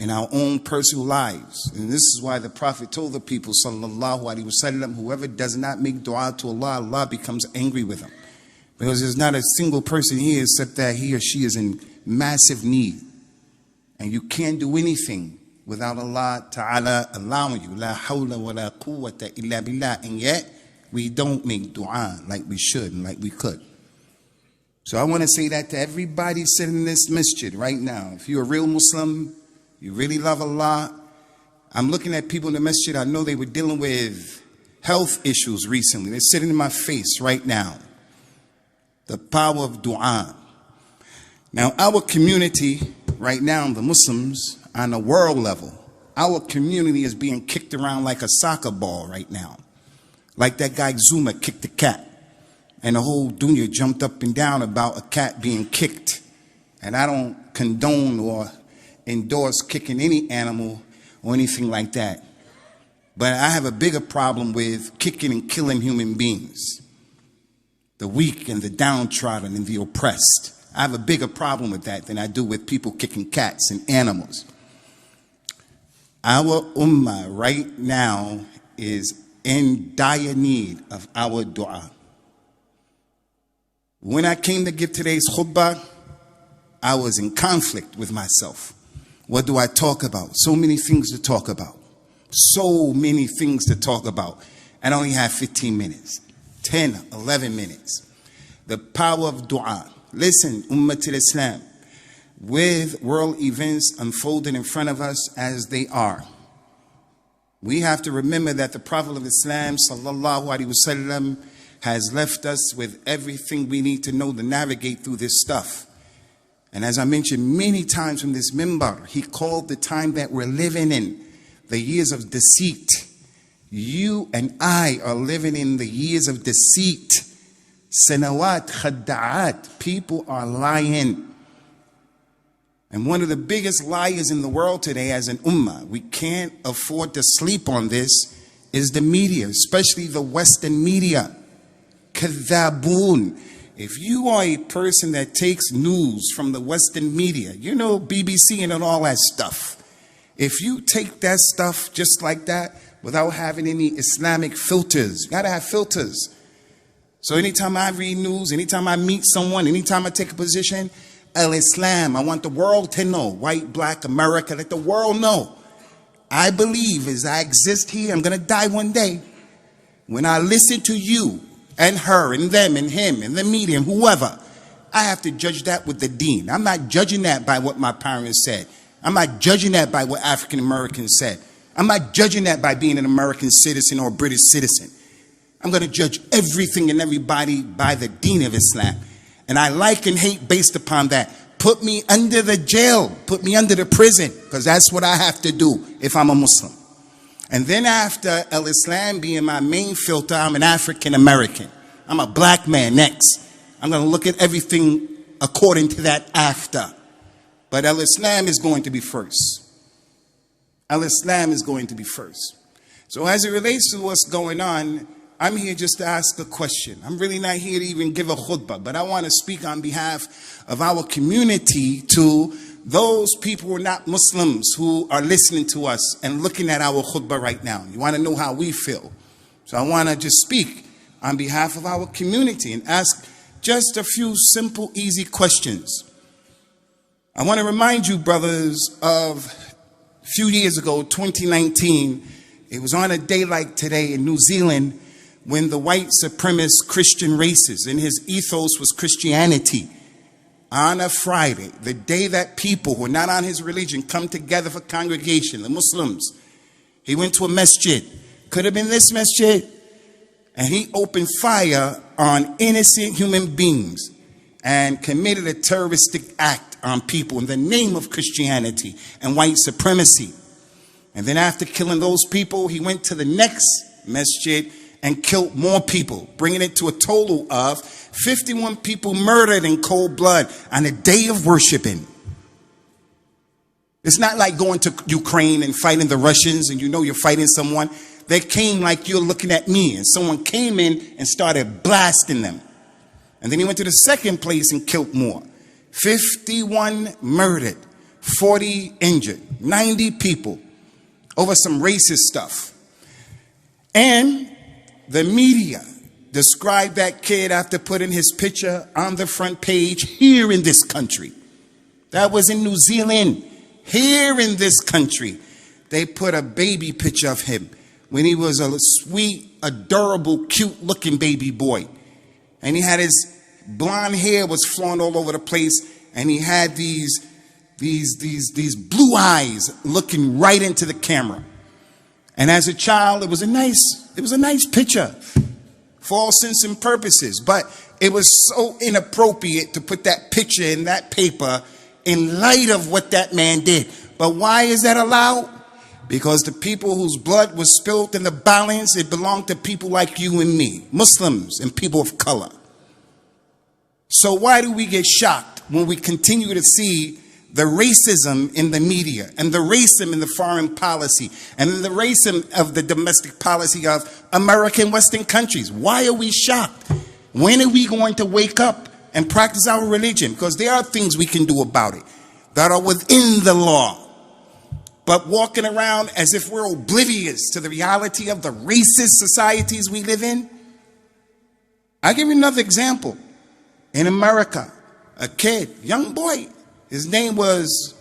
in our own personal lives. And this is why the Prophet told the people, sallallahu alaihi wasallam, whoever does not make dua to Allah, Allah becomes angry with him. Because there's not a single person here except that he or she is in massive need. And you can't do anything without Allah Ta'ala allowing you. La hawla wa la quwwata illa billah. And yet, we don't make dua like we should and like we could. So I want to say that to everybody sitting in this masjid right now. If you're a real Muslim, you really love Allah. I'm looking at people in the masjid. I know they were dealing with health issues recently. They're sitting in my face right now. The power of dua. Now, our community right now, the Muslims, on a world level, our community is being kicked around like a soccer ball right now. Like that guy Zuma kicked a cat. And the whole dunya jumped up and down about a cat being kicked. And I don't condone or endorse kicking any animal or anything like that. But I have a bigger problem with kicking and killing human beings. The weak and the downtrodden and the oppressed. I have a bigger problem with that than I do with people kicking cats and animals. Our ummah right now is in dire need of our dua. When I came to give today's khutbah, I was in conflict with myself. What do I talk about? So many things to talk about. So many things to talk about. I only have 15 minutes, 10, 11 minutes. The power of dua. Listen, Ummatul Islam, with world events unfolding in front of us as they are, we have to remember that the Prophet of Islam, sallallahu alaihi wasallam, has left us with everything we need to know to navigate through this stuff. And as I mentioned many times from this minbar, he called the time that we're living in the years of deceit. You and I are living in the years of deceit. Sanawat, khadda'at. People are lying. And one of the biggest liars in the world today as an ummah, we can't afford to sleep on this, is the media, especially the Western media. Kadhabun. If you are a person that takes news from the Western media, you know, BBC and all that stuff. If you take that stuff just like that without having any Islamic filters, you gotta have filters. So anytime I read news, anytime I meet someone, anytime I take a position, Al-Islam, I want the world to know, white, black, America, let the world know. I believe as I exist here, I'm gonna die one day. When I listen to you, and her, and them, and him, and the media, and whoever, I have to judge that with the deen. I'm not judging that by what my parents said. I'm not judging that by what African Americans said. I'm not judging that by being an American citizen or a British citizen. I'm going to judge everything and everybody by the deen of Islam. And I like and hate based upon that. Put me under the jail. Put me under the prison. Because that's what I have to do if I'm a Muslim. And then after Al-Islam being my main filter, I'm an African American. I'm a black man next. I'm going to look at everything according to that after. But Al-Islam is going to be first. Al-Islam is going to be first. So as it relates to what's going on, I'm here just to ask a question. I'm really not here to even give a khutbah, but I want to speak on behalf of our community to those people who are not Muslims who are listening to us and looking at our khutbah right now. You want to know how we feel. So I want to just speak on behalf of our community and ask just a few simple, easy questions. I want to remind you, brothers, of a few years ago, 2019, it was on a day like today in New Zealand when the white supremacist Christian races, and his ethos was Christianity, on a Friday, the day that people who are not on his religion come together for congregation, the Muslims, he went to a masjid, could have been this masjid, and he opened fire on innocent human beings and committed a terroristic act on people in the name of Christianity and white supremacy. And then after killing those people, he went to the next masjid and killed more people, bringing it to a total of 51 people murdered in cold blood on a day of worshiping. It's not like going to Ukraine and fighting the Russians and you know you're fighting someone. They came like you're looking at me, and someone came in and started blasting them. And then he went to the second place and killed more. 51 murdered. 40 injured, 90 people over some racist stuff. And the media described that kid after putting his picture on the front page here in this country. That was in New Zealand. Here in this country, they put a baby picture of him when he was a sweet, adorable, cute-looking baby boy. And he had his blonde hair was flowing all over the place, and he had these blue eyes looking right into the camera. And as a child, it was a nice picture for all sense and purposes. But it was so inappropriate to put that picture in that paper in light of what that man did. But why is that allowed? Because the people whose blood was spilled in the balance, it belonged to people like you and me, Muslims and people of color. So why do we get shocked when we continue to see the racism in the media and the racism in the foreign policy and the racism of the domestic policy of American Western countries? Why are we shocked? When are we going to wake up and practice our religion? Because there are things we can do about it that are within the law. But walking around as if we're oblivious to the reality of the racist societies we live in. I'll give you another example. In America, a kid, young boy, his name was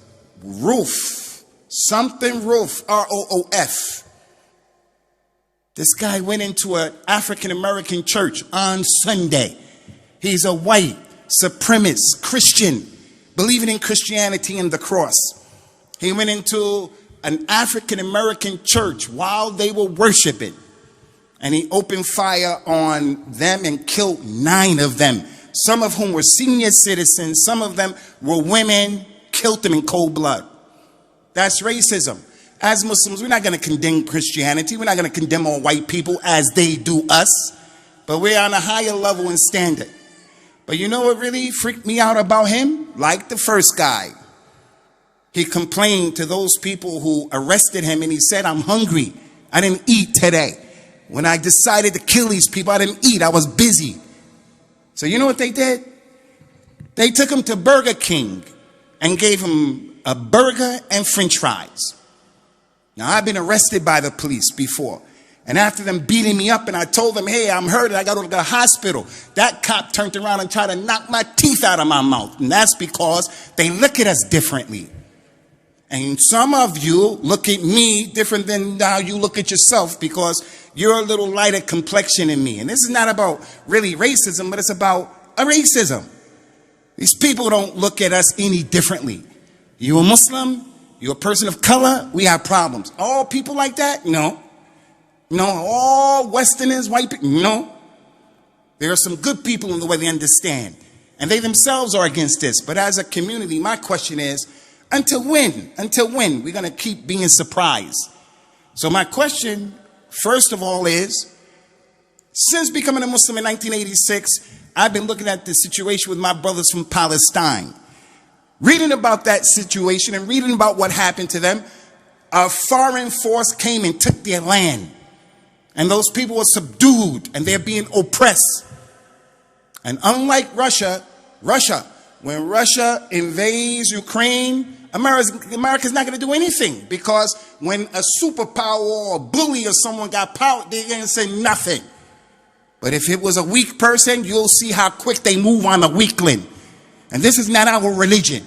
Roof, something Roof, R-O-O-F. This guy went into an African-American church on Sunday. He's a white supremacist Christian, believing in Christianity and the cross. He went into an African-American church while they were worshiping, and he opened fire on them and killed 9 of them. Some of whom were senior citizens, some of them were women, killed them in cold blood. That's racism. As Muslims, we're not going to condemn Christianity. We're not going to condemn all white people as they do us. But we're on a higher level and standard. But you know what really freaked me out about him? Like the first guy. He complained to those people who arrested him and he said, I'm hungry. I didn't eat today. When I decided to kill these people, I didn't eat. I was busy. So you know what they did? They took him to Burger King and gave him a burger and french fries. Now, I've been arrested by the police before. And after them beating me up and I told them, hey, I'm hurt and I got to go to the hospital, that cop turned around and tried to knock my teeth out of my mouth. And that's because they look at us differently. And some of you look at me different than how you look at yourself because you're a little lighter complexion than me. And this is not about really racism, but it's about a racism. These people don't look at us any differently. You a Muslim? You a person of color? We have problems. All people like that? No. No. All Westerners, white people? No. There are some good people in the way they understand. And they themselves are against this. But as a community, my question is, until when? Until when? We're going to keep being surprised. So my question, first of all, is, since becoming a Muslim in 1986, I've been looking at the situation with my brothers from Palestine. Reading about that situation and reading about what happened to them, a foreign force came and took their land. And those people were subdued and they're being oppressed. And unlike Russia, when Russia invades Ukraine, America's not going to do anything, because when a superpower or a bully or someone got power, they're going to say nothing. But if it was a weak person, you'll see how quick they move on a weakling. And this is not our religion.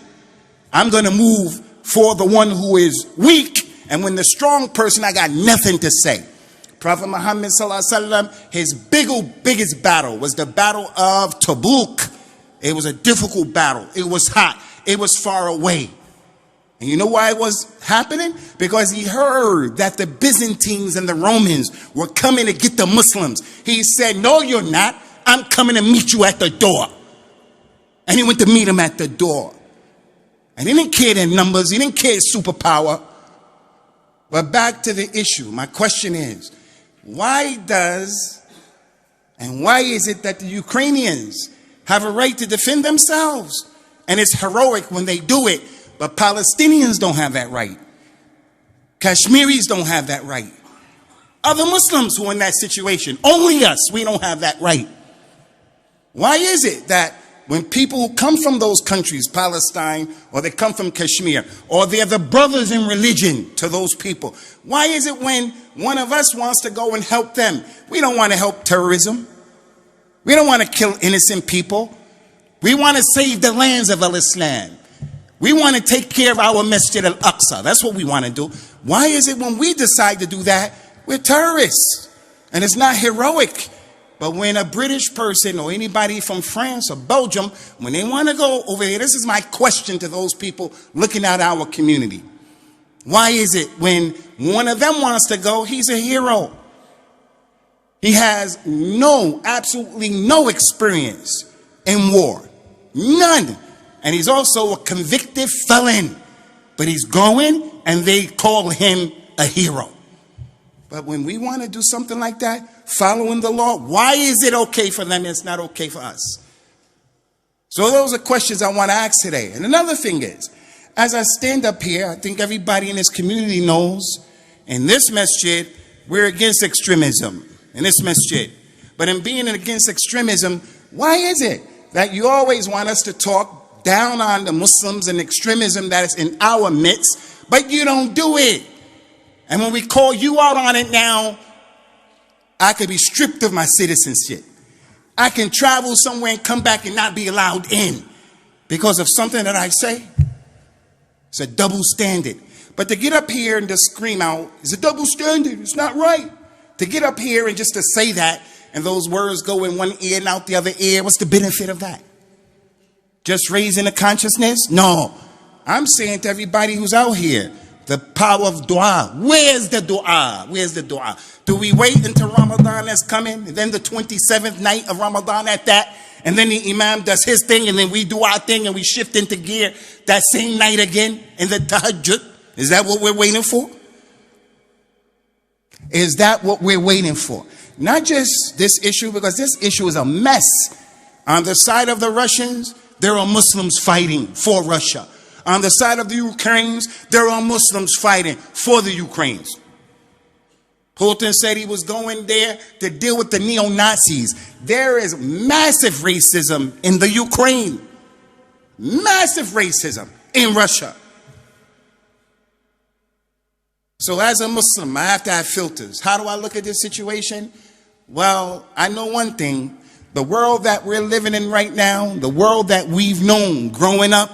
I'm going to move for the one who is weak, and when the strong person, I got nothing to say. Prophet Muhammad sallallahu alaihi wasallam, his biggest battle was the battle of Tabuk. It was a difficult battle. It was hot. It was far away. And you know why it was happening? Because he heard that the Byzantines and the Romans were coming to get the Muslims. He said, no, you're not. I'm coming to meet you at the door. And he went to meet him at the door. And he didn't care their numbers. He didn't care his superpower. But back to the issue. My question is, why is it that the Ukrainians have a right to defend themselves? And it's heroic when they do it. But Palestinians don't have that right. Kashmiris don't have that right. Other Muslims who are in that situation, only us, we don't have that right. Why is it that when people who come from those countries, Palestine, or they come from Kashmir, or they're the brothers in religion to those people, why is it when one of us wants to go and help them, we don't want to help terrorism? We don't want to kill innocent people. We want to save the lands of Al-Islam. We want to take care of our Masjid Al-Aqsa. That's what we want to do. Why is it when we decide to do that, we're terrorists? And it's not heroic. But when a British person or anybody from France or Belgium, when they want to go over there, this is my question to those people looking at our community. Why is it when one of them wants to go, he's a hero? He has absolutely no experience in war. None. And he's also a convicted felon. But he's going and they call him a hero. But when we want to do something like that, following the law, why is it okay for them and it's not okay for us? So those are questions I want to ask today. And another thing is, as I stand up here, I think everybody in this community knows, in this masjid, we're against extremism. In this masjid. But in being against extremism, why is it that you always want us to talk down on the Muslims and extremism that is in our midst, but you don't do it? And when we call you out on it now, I could be stripped of my citizenship. I can travel somewhere and come back and not be allowed in because of something that I say. It's a double standard. But to get up here and just scream out, it's a double standard, it's not right. To get up here and just to say that, and those words go in one ear and out the other ear, what's the benefit of that? Just raising the consciousness? No. I'm saying to everybody who's out here, the power of dua. Where's the dua? Where's the dua? Do we wait until Ramadan is coming, and then the 27th night of Ramadan at that, and then the imam does his thing, and then we do our thing, and we shift into gear that same night again in the tahajjud? Is that what we're waiting for? Is that what we're waiting for? Not just this issue, because this issue is a mess. On the side of the Russians, there are Muslims fighting for Russia. On the side of the Ukrainians, there are Muslims fighting for the Ukrainians. Putin said he was going there to deal with the neo-Nazis. There is massive racism in the Ukraine. Massive racism in Russia. So as a Muslim, I have to have filters. How do I look at this situation? Well, I know one thing. The world that we're living in right now, the world that we've known growing up,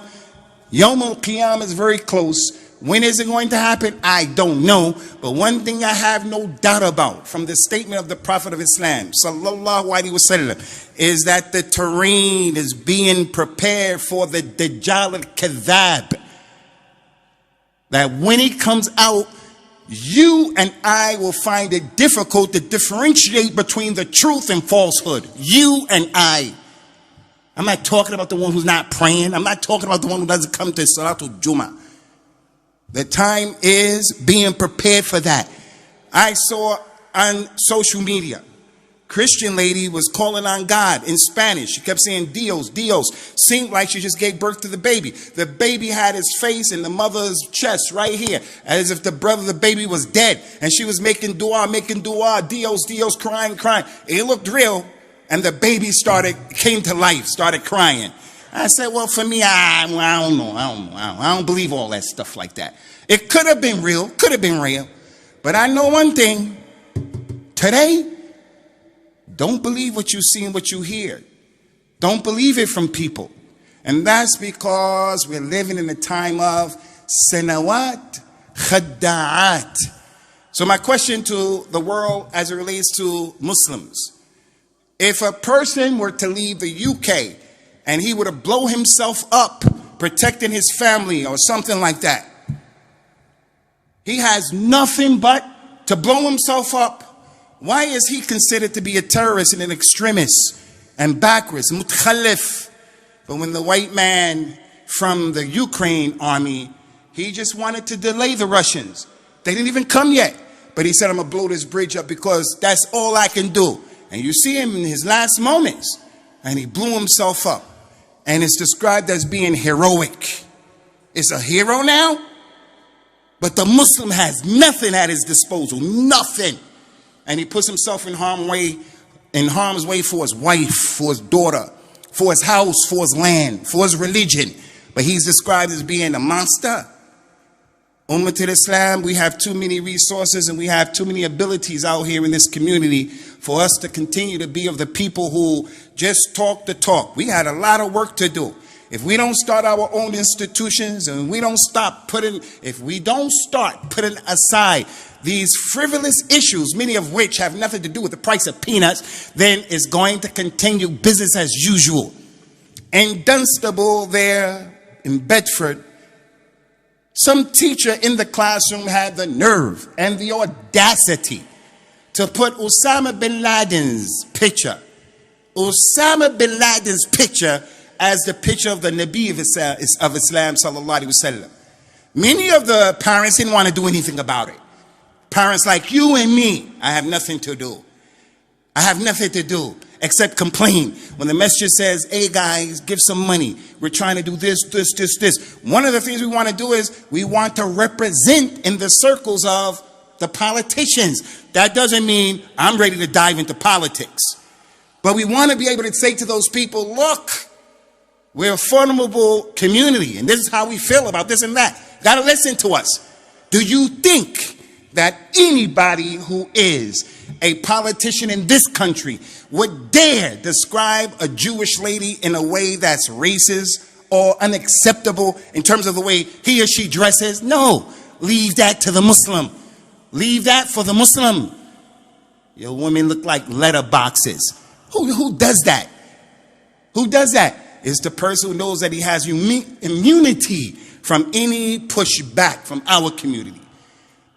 Yawm al-Qiyamah is very close. When is it going to happen? I don't know. But one thing I have no doubt about from the statement of the Prophet of Islam, sallallahu alaihi wasallam, is that the terrain is being prepared for the Dajjal al-Kadhab. That when he comes out, you and I will find it difficult to differentiate between the truth and falsehood. You and I. I'm not talking about the one who's not praying. I'm not talking about the one who doesn't come to Salatul Jummah. The time is being prepared for that. I saw on social media, Christian lady was calling on God in Spanish. She kept saying Dios, Dios. Seemed like she just gave birth to the baby. The baby had his face in the mother's chest right here, as if the brother of the baby was dead. And she was making dua, Dios, Dios, crying. It looked real. And the baby came to life, started crying. I said, well, for me, I don't know. I don't believe all that stuff like that. It could have been real, But I know one thing. Today, don't believe what you see and what you hear. Don't believe it from people. And that's because we're living in a time of sanawat khadda'at. So my question to the world as it relates to Muslims. If a person were to leave the UK and he were to blow himself up protecting his family or something like that, he has nothing but to blow himself up. Why is he considered to be a terrorist and an extremist and backwards, mutkhalif? But when the white man from the Ukraine army, he just wanted to delay the Russians. They didn't even come yet. But he said, I'm going to blow this bridge up because that's all I can do. And you see him in his last moments. And he blew himself up. And it's described as being heroic. It's a hero now. But the Muslim has nothing at his disposal. Nothing. And he puts himself in harm's way for his wife, for his daughter, for his house, for his land, for his religion. But he's described as being a monster. Ummah al-Islam, we have too many resources and we have too many abilities out here in this community for us to continue to be of the people who just talk the talk. We had a lot of work to do. If we don't start our own institutions and if we don't start putting aside these frivolous issues, many of which have nothing to do with the price of peanuts, then it's going to continue business as usual. In Dunstable there in Bedford, some teacher in the classroom had the nerve and the audacity to put Usamah bin Laden's picture as the picture of the Nabi of Islam sallallahu alaihi wasallam. Many of the parents didn't want to do anything about it. Parents like you and me, I have nothing to do. I have nothing to do except complain. When the messenger says, hey guys, give some money. We're trying to do this. One of the things we want to do is we want to represent in the circles of the politicians. That doesn't mean I'm ready to dive into politics. But we want to be able to say to those people, look, we're a formidable community, and this is how we feel about this and that. Got to listen to us. Do you think that anybody who is a politician in this country would dare describe a Jewish lady in a way that's racist or unacceptable in terms of the way he or she dresses? No, leave that to the Muslim. Leave that for the Muslim. Your women look like letter boxes. Who does that? Who does that? It's the person who knows that he has immunity from any pushback from our community.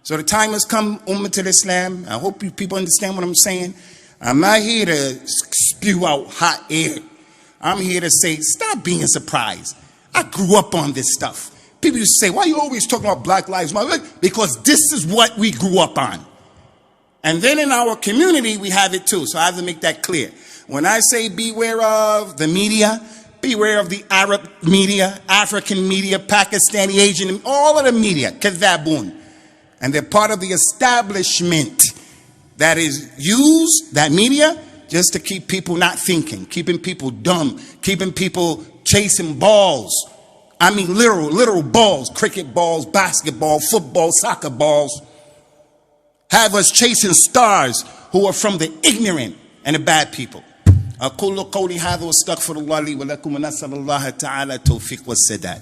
So the time has come, Ummah al-Islam. I hope you people understand what I'm saying. I'm not here to spew out hot air. I'm here to say, stop being surprised. I grew up on this stuff. People used to say, why are you always talking about Black Lives Matter? Because this is what we grew up on. And then in our community, we have it too. So I have to make that clear. When I say beware of the media, beware of the Arab media, African media, Pakistani, Asian, all of the media, kadhabun. And they're part of the establishment that is used, that media, just to keep people not thinking, keeping people dumb, keeping people chasing balls. I mean literal balls, cricket balls, basketball, football, soccer balls. Have us chasing stars who are from the ignorant and the bad people. أقول قولي هذا واستغفر الله لي ولكم ونسأل الله تعالى التوفيق والسداد.